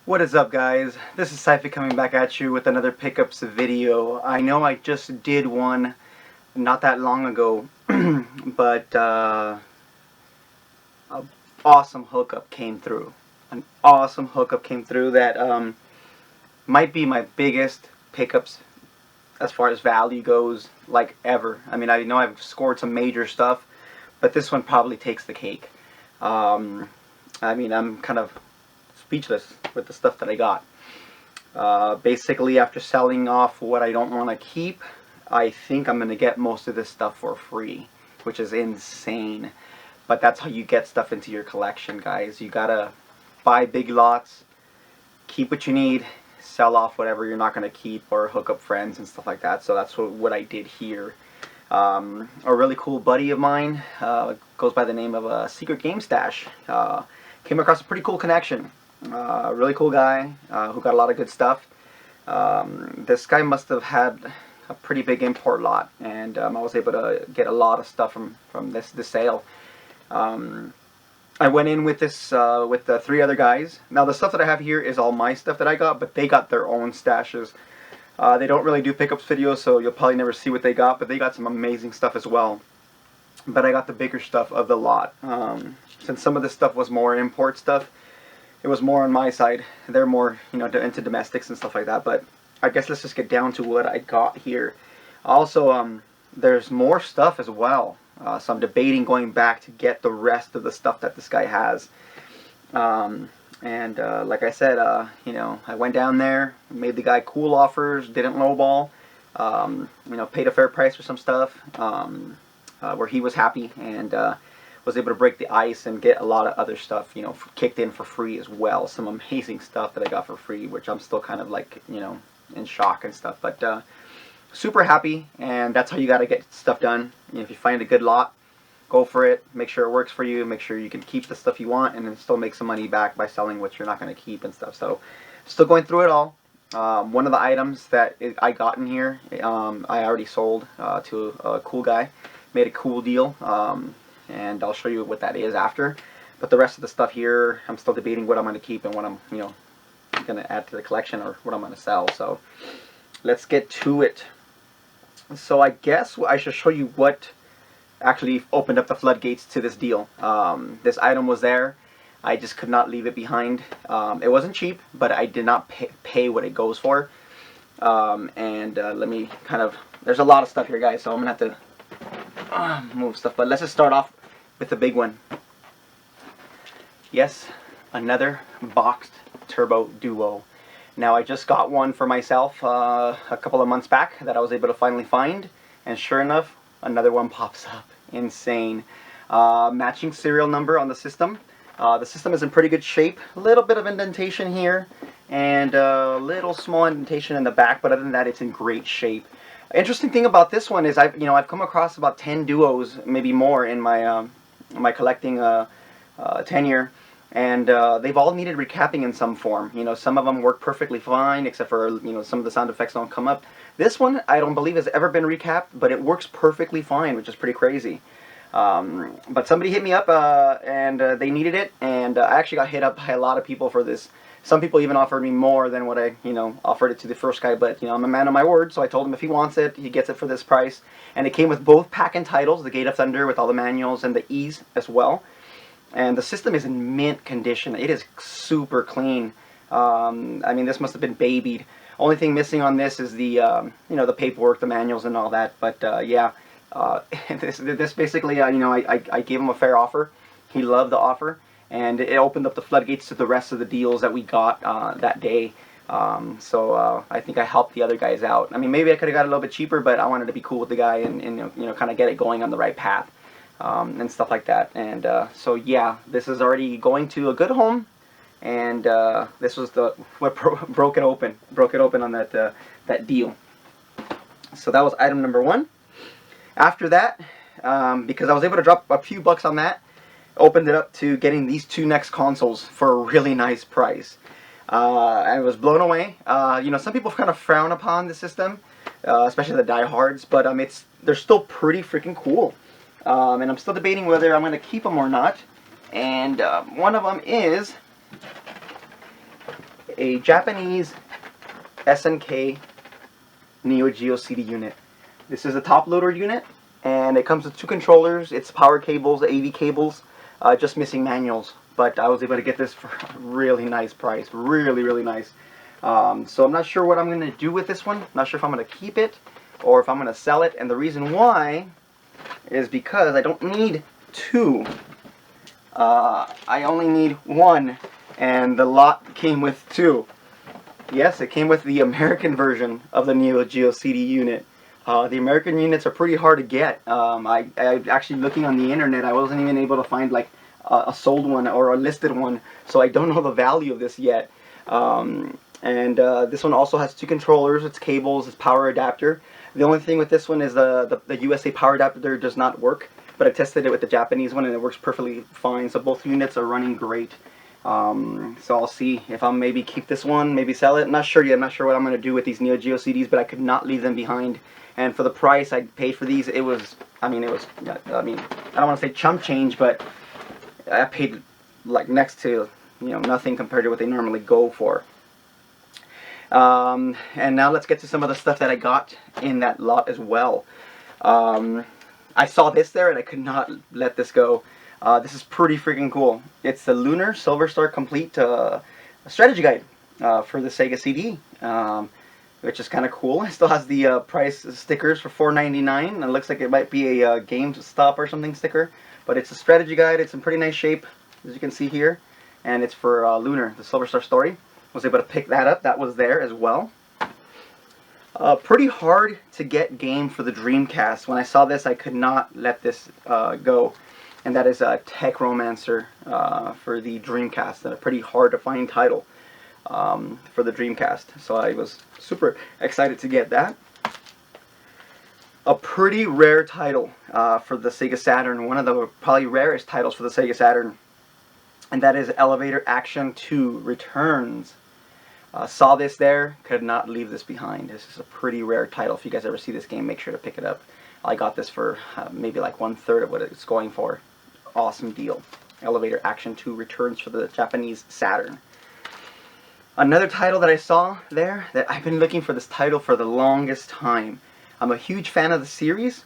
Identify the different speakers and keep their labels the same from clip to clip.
Speaker 1: What is up, guys? This is syphic coming back at you with another pickups video. I know I just did one not that long ago, but an awesome hookup came through. An awesome hookup came through that might be my biggest pickups as far as value goes, like ever. I mean, I know I've scored some major stuff, but this one probably takes the cake. I mean, I'm kind of speechless with the stuff that I got. Basically, after selling off what I don't want to keep, I think I'm going to get most of this stuff for free, which is insane. But that's how you get stuff into your collection, guys. You gotta buy big lots, keep what you need, sell off whatever you're not going to keep, or hook up friends and stuff like that. So that's what I did here. A really cool buddy of mine, goes by the name of Secret Game Stash, came across a pretty cool connection. Really cool guy who got a lot of good stuff. This guy must have had a pretty big import lot, and I was able to get a lot of stuff from this sale. I went in with this with the 3 other guys. Now the stuff that I have here is all my stuff that I got, but they got their own stashes. They don't really do pickups videos, so you'll probably never see what they got, but they got some amazing stuff as well. But I got the bigger stuff of the lot. Since some of this stuff was more import stuff, it was more on my side. They're more, into domestics and stuff like that. But I guess let's just get down to what I got here. Also, there's more stuff as well. So I'm debating going back to get the rest of the stuff that this guy has. Like I said, I went down there, made the guy cool offers, didn't lowball, paid a fair price for some stuff, where he was happy, and was able to break the ice and get a lot of other stuff, kicked in for free as well. Some amazing stuff that I got for free, which I'm still kind of like, in shock and stuff. But super happy, and that's how you got to get stuff done. If you find a good lot, go for it. Make sure it works for you. Make sure you can keep the stuff you want, and then still make some money back by selling what you're not going to keep and stuff. So, still going through it all. One of the items that I got in here, I already sold to a cool guy. Made a cool deal. And I'll show you what that is after. But the rest of the stuff here, I'm still debating what I'm going to keep and what I'm, going to add to the collection, or what I'm going to sell. So let's get to it. So I guess I should show you what actually opened up the floodgates to this deal. This item was there. I just could not leave it behind. It wasn't cheap, but I did not pay what it goes for. Let me kind of, there's a lot of stuff here, guys, so I'm going to have to move stuff, but let's just start off with the big one. Yes, another boxed Turbo Duo. Now I just got one for myself a couple of months back that I was able to finally find, and sure enough, another one pops up. Insane. Matching serial number on the system. The system is in pretty good shape. A little bit of indentation here, and a little small indentation in the back, but other than that, it's in great shape. Interesting thing about this one is I've come across about 10 duos, maybe more, in my my collecting tenure, and they've all needed recapping in some form. Some of them work perfectly fine, except for some of the sound effects don't come up. This one I don't believe has ever been recapped, but it works perfectly fine, which is pretty crazy. But somebody hit me up and they needed it, and I actually got hit up by a lot of people for this. Some people even offered me more than what I, offered it to the first guy, but, I'm a man of my word, so I told him if he wants it, he gets it for this price. And it came with both pack and titles, the Gate of Thunder with all the manuals and the E's as well. And the system is in mint condition. It is super clean. I mean, this must have been babied. Only thing missing on this is the, the paperwork, the manuals and all that. But, yeah, this basically, I gave him a fair offer. He loved the offer. And it opened up the floodgates to the rest of the deals that we got that day. So I think I helped the other guys out. I mean, maybe I could have got a little bit cheaper, but I wanted to be cool with the guy and kind of get it going on the right path and stuff like that. And so yeah, this is already going to a good home. And this was what broke it open on that deal. So that was item number 1. After that, because I was able to drop a few bucks on that, opened it up to getting these 2 next consoles for a really nice price. I was blown away. Some people kind of frown upon the system, especially the diehards, but they're still pretty freaking cool. And I'm still debating whether I'm going to keep them or not. And one of them is a Japanese SNK Neo Geo CD unit. This is a top loader unit, and it comes with 2 controllers, its power cables, AV cables, just missing manuals. But I was able to get this for a really nice price, really nice. So I'm not sure what I'm going to do with this one. Not sure if I'm going to keep it or if I'm going to sell it. And the reason why is because I don't need 2. I only need 1, and the lot came with 2. Yes, it came with the American version of the Neo Geo CD unit. The American units are pretty hard to get. I actually, looking on the internet, I wasn't even able to find like a sold one or a listed one, so I don't know the value of this yet. This one also has 2 controllers, its cables, its power adapter. The only thing with this one is the USA power adapter does not work, but I tested it with the Japanese one and it works perfectly fine, so both units are running great. So I'll see if I'll maybe keep this one, maybe sell it. Not sure yet. I'm not sure what I'm going to do with these Neo Geo CDs, but I could not leave them behind. And for the price I paid for these, it was, I don't want to say chump change, but I paid like next to, nothing compared to what they normally go for. And now let's get to some of the stuff that I got in that lot as well. I saw this there and I could not let this go. This is pretty freaking cool. It's the Lunar Silver Star Complete strategy guide for the Sega CD, which is kind of cool. It still has the price stickers for $4.99. And it looks like it might be a GameStop or something sticker, but it's a strategy guide. It's in pretty nice shape, as you can see here, and it's for Lunar, the Silver Star story. Was able to pick that up. That was there as well. Pretty hard to get game for the Dreamcast. When I saw this, I could not let this go. And that is a Tech Romancer for the Dreamcast, and a pretty hard to find title for the Dreamcast. So I was super excited to get that. A pretty rare title for the Sega Saturn, one of the probably rarest titles for the Sega Saturn, and that is Elevator Action 2 Returns. Saw this there, could not leave this behind. This is a pretty rare title. If you guys ever see this game, make sure to pick it up. I got this for maybe like 1/3 of what it's going for. Awesome deal. Elevator Action 2 Returns for the Japanese Saturn. Another title that I saw there, that I've been looking for this title for the longest time. I'm a huge fan of the series,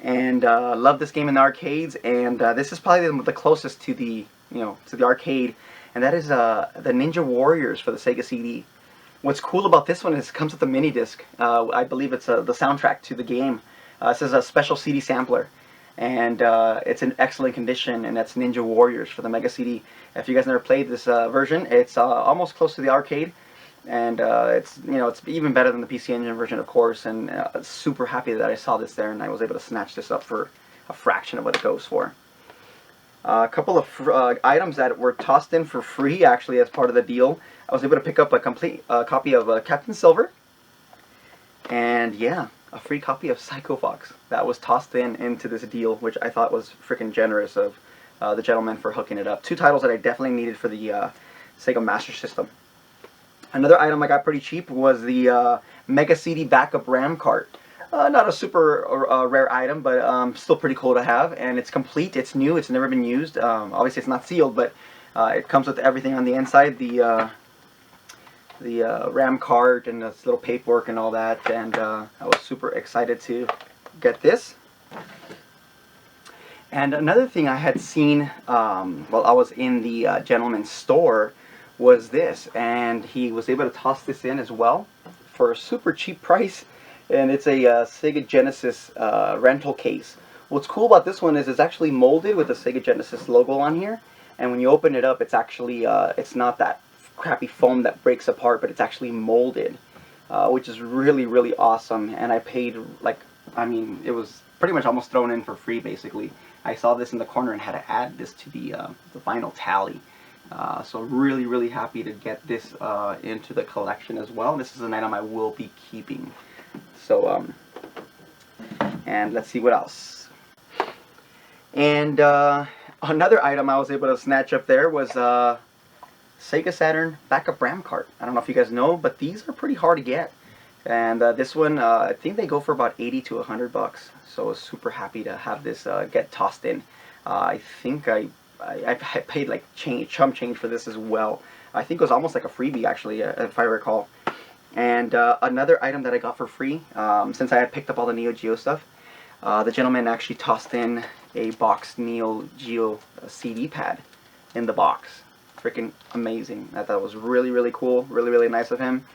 Speaker 1: and love this game in the arcades, and this is probably the closest to the, to the arcade, and that is the Ninja Warriors for the Sega CD. What's cool about this one is it comes with a mini disc. I believe it's the soundtrack to the game. This is a special CD sampler, and it's in excellent condition, and that's Ninja Warriors for the Mega CD. If you guys never played this version, it's almost close to the arcade, and it's even better than the PC Engine version, of course. And super happy that I saw this there, and I was able to snatch this up for a fraction of what it goes for. A couple of items that were tossed in for free, actually, as part of the deal. I was able to pick up a complete copy of Captain Silver, and yeah, a free copy of Psycho Fox that was tossed into this deal, which I thought was freaking generous of the gentleman for hooking it up. 2 titles that I definitely needed for the Sega Master System. Another item I got pretty cheap was the Mega CD backup RAM cart. Not a super rare item, but still pretty cool to have, and it's complete, it's new, it's never been used. Obviously it's not sealed, but it comes with everything on the inside, the RAM card and this little paperwork and all that, and I was super excited to get this. And another thing I had seen while I was in the gentleman's store was this, and he was able to toss this in as well for a super cheap price, and it's a Sega Genesis rental case. What's cool about this one is it's actually molded with the Sega Genesis logo on here, and when you open it up, it's actually it's not that crappy foam that breaks apart, but it's actually molded, which is really awesome. And I paid, like, it was pretty much almost thrown in for free, basically. I saw this in the corner and had to add this to the final tally. So really happy to get this into the collection as well. This is an item I will be keeping. So and let's see what else. And another item I was able to snatch up there was Sega Saturn backup RAM cart. I don't know if you guys know, but these are pretty hard to get. And this one, I think they go for about 80 to 100 bucks. So I was super happy to have this get tossed in. I think I paid like chump change for this as well. I think it was almost like a freebie actually, if I recall. And another item that I got for free, since I had picked up all the Neo Geo stuff, the gentleman actually tossed in a boxed Neo Geo CD pad in the box. Freaking amazing. I thought it was really, really cool, really, really nice of him.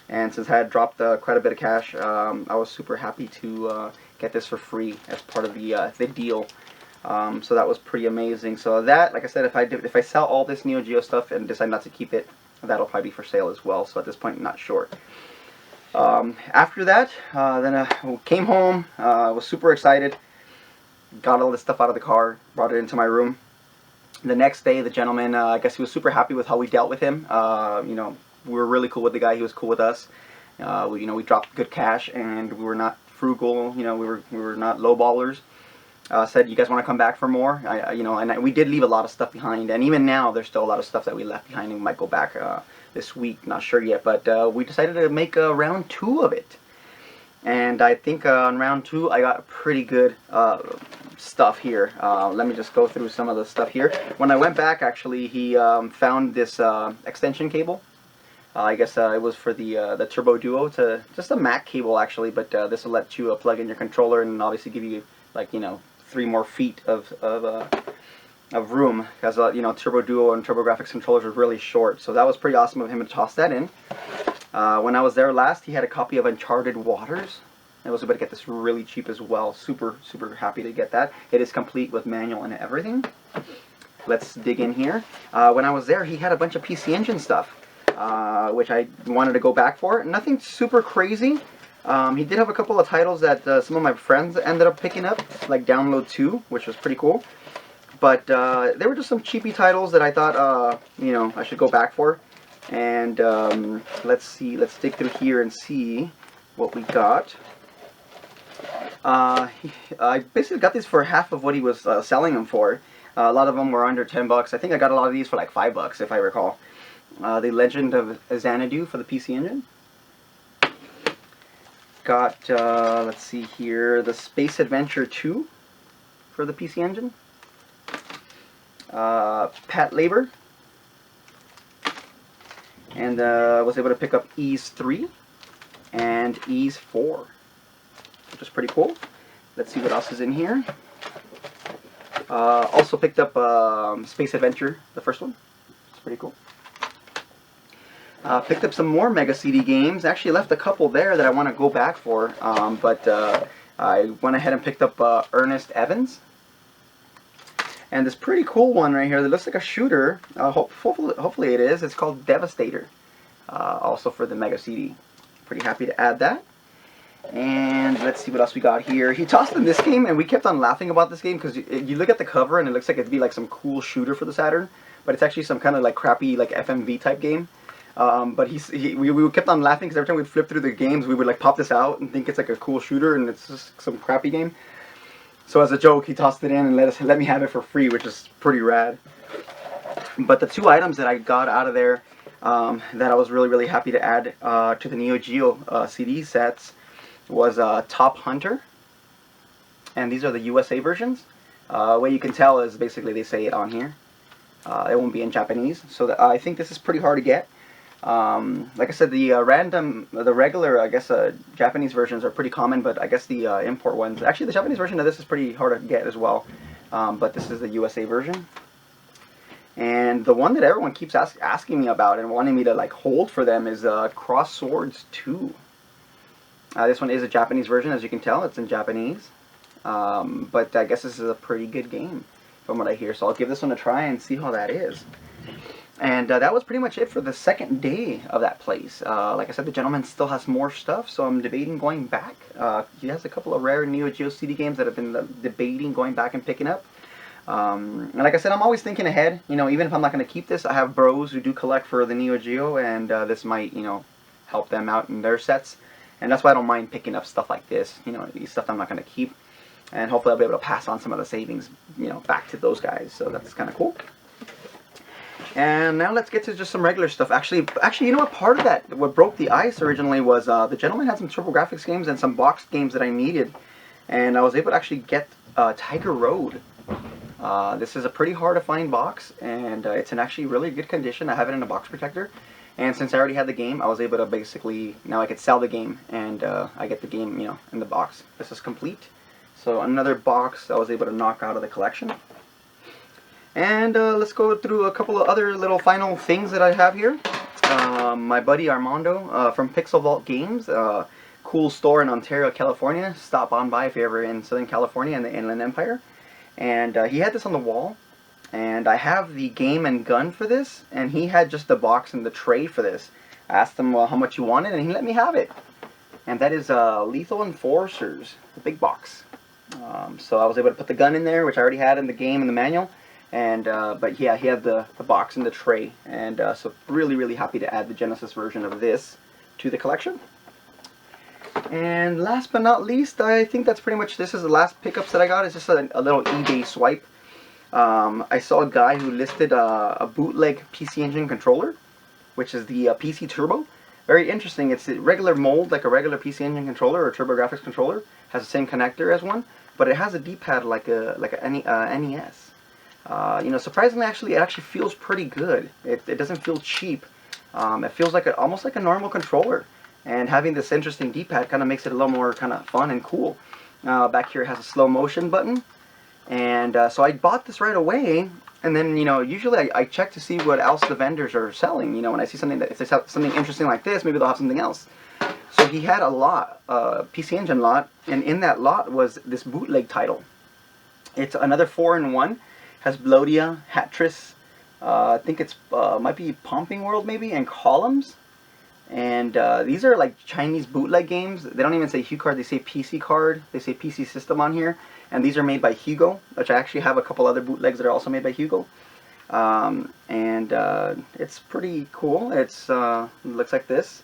Speaker 1: And since I had dropped quite a bit of cash, I was super happy to get this for free as part of the deal. So that was pretty amazing. So that, like I said, if I sell all this Neo Geo stuff and decide not to keep it, that'll probably be for sale as well. So at this point, I'm not sure. After that, then I came home, was super excited, got all this stuff out of the car, brought it into my room. The next day, the gentleman, I guess he was super happy with how we dealt with him. You know, we were really cool with the guy, he was cool with us. We dropped good cash, and we were not frugal, we were not lowballers. Said, you guys want to come back for more? We did leave a lot of stuff behind, and even now there's still a lot of stuff that we left behind, and we might go back this week, not sure yet, but we decided to make round 2 of it. And I think on round 2 I got pretty good stuff here. Let me just go through some of the stuff here. When I went back, actually, he found this extension cable. I guess it was for the Turbo Duo, just a Mac cable actually, but this will let you plug in your controller and obviously give you, like, 3 more feet of room, because Turbo Duo and Turbografx controllers are really short. So that was pretty awesome of him to toss that in. When I was there last, he had a copy of Uncharted Waters. I was able to get this really cheap as well. Super, super happy to get that. It is complete with manual and everything. Let's dig in here. When I was there, he had a bunch of PC Engine stuff, which I wanted to go back for. Nothing super crazy. He did have a couple of titles that some of my friends ended up picking up, like Download 2, which was pretty cool. But they were just some cheapy titles that I thought, I should go back for. And let's see, let's dig through here and see what we got. I basically got these for half of what he was selling them for. A lot of them were under 10 bucks. I think I got a lot of these for like 5 bucks, if I recall. The Legend of Xanadu for the PC Engine. Got, let's see here, the Space Adventure 2 for the PC Engine. Pat Labor. And was able to pick up Ease 3 and Ease 4, which is pretty cool. Let's see what else is in here. Also picked up Space Adventure, the first one. It's pretty cool. Picked up some more Mega CD games. Actually left a couple there that I want to go back for, but I went ahead and picked up Ernest Evans. And this pretty cool one right here that looks like a shooter, hopefully it is. It's called Devastator, also for the Mega CD. Pretty happy to add that. And let's see what else we got here. He tossed in this game, and we kept on laughing about this game because you look at the cover and it looks like it'd be like some cool shooter for the Saturn, but it's actually some kind of like crappy like FMV type game. But we kept on laughing because every time we'd flip through the games, we would like pop this out and think it's like a cool shooter, and it's just some crappy game. So as a joke, he tossed it in and let me have it for free, which is pretty rad. But the 2 items that I got out of there that I was really, really happy to add to the Neo Geo CD sets was Top Hunter. And these are the USA versions. What you can tell is basically they say it on here. It won't be in Japanese. So I think this is pretty hard to get. Like I said, the regular, I guess, Japanese versions are pretty common, but I guess the import ones, actually the Japanese version of this is pretty hard to get as well, but this is the USA version. And the one that everyone keeps asking me about and wanting me to like hold for them is Cross Swords 2. This one is a Japanese version, as you can tell, it's in Japanese, but I guess this is a pretty good game from what I hear, so I'll give this one a try and see how that is. And that was pretty much it for the second day of that place. Like I said, the gentleman still has more stuff, so I'm debating going back. He has a couple of rare Neo Geo CD games that I've been debating going back and picking up. And like I said, I'm always thinking ahead. Even if I'm not going to keep this, I have bros who do collect for the Neo Geo, and this might, help them out in their sets. And that's why I don't mind picking up stuff like this, these stuff I'm not going to keep. And hopefully I'll be able to pass on some of the savings, back to those guys. So that's kind of cool. And now let's get to just some regular stuff. Actually, you know what? Part of that, what broke the ice originally was the gentleman had some Turbografx games and some boxed games that I needed, and I was able to actually get Tiger Road. This is a pretty hard to find box, and it's in actually really good condition. I have it in a box protector, and since I already had the game, I was able to basically, now I could sell the game, and I get the game, you know, in the box. This is complete. So another box I was able to knock out of the collection. And let's go through a couple of other little final things that I have here. My buddy Armando from Pixel Vault Games, cool store in Ontario, California. Stop on by if you're ever in Southern California in the Inland Empire. And he had this on the wall, and I have the game and gun for this, and he had just the box and the tray for this. I asked him how much he wanted, and he let me have it. And that is Lethal Enforcers, the big box. So I was able to put the gun in there, which I already had in the game and the manual. And but yeah, he had the box and the tray, and so really happy to add the Genesis version of this to the collection. And last but not least, I think that's pretty much, this is the last pickups that I got. It's just a little eBay swipe. I saw a guy who listed a bootleg PC Engine controller, which is the PC Turbo. Very interesting. It's a regular mold, like a regular PC Engine controller or Turbografx controller. Has the same connector as one, but it has a D-pad like a NES. You know, surprisingly, it actually feels pretty good. It doesn't feel cheap. It feels like almost like a normal controller. And having this interesting D-pad kind of makes it a little more kind of fun and cool. Back here it has a slow motion button. And so I bought this right away. And then, you know, usually I check to see what else the vendors are selling. You know, when I see something that, if they have something interesting like this, maybe they'll have something else. So he had a lot, PC Engine lot. And in that lot was this bootleg title. It's another 4-in-1. Has Blodia, Hatris, I think it's might be Pumping World maybe, and Columns. And these are like Chinese bootleg games. They don't even say HuCard, they say PC card. They say PC system on here. And these are made by Hugo, which I actually have a couple other bootlegs that are also made by Hugo. It's pretty cool. It's looks like this.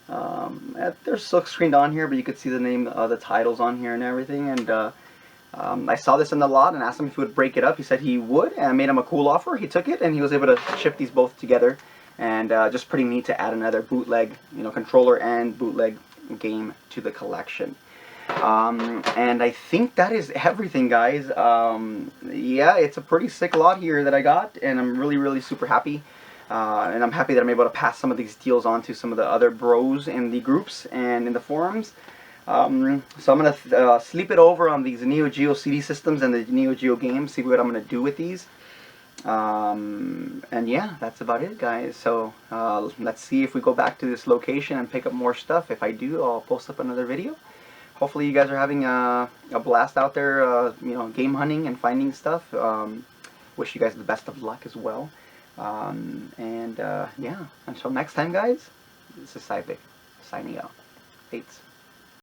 Speaker 1: They're silk screened on here, but you could see the name, the titles on here and everything. And I saw this in the lot and asked him if he would break it up. He said he would, and I made him a cool offer. He took it, and he was able to ship these both together. And just pretty neat to add another bootleg, you know, controller and bootleg game to the collection. And I think that is everything, guys. Yeah, it's a pretty sick lot here that I got, and I'm really super happy. And I'm happy that I'm able to pass some of these deals on to some of the other bros in the groups and in the forums. So I'm going to sleep it over on these Neo Geo CD systems and the Neo Geo games, see what I'm going to do with these. And yeah, that's about it, guys. So let's see if we go back to this location and pick up more stuff. If I do, I'll post up another video. Hopefully you guys are having a blast out there, you know, game hunting and finding stuff. Wish you guys the best of luck as well. Yeah, until next time, guys, this is syphic signing out. Thanks.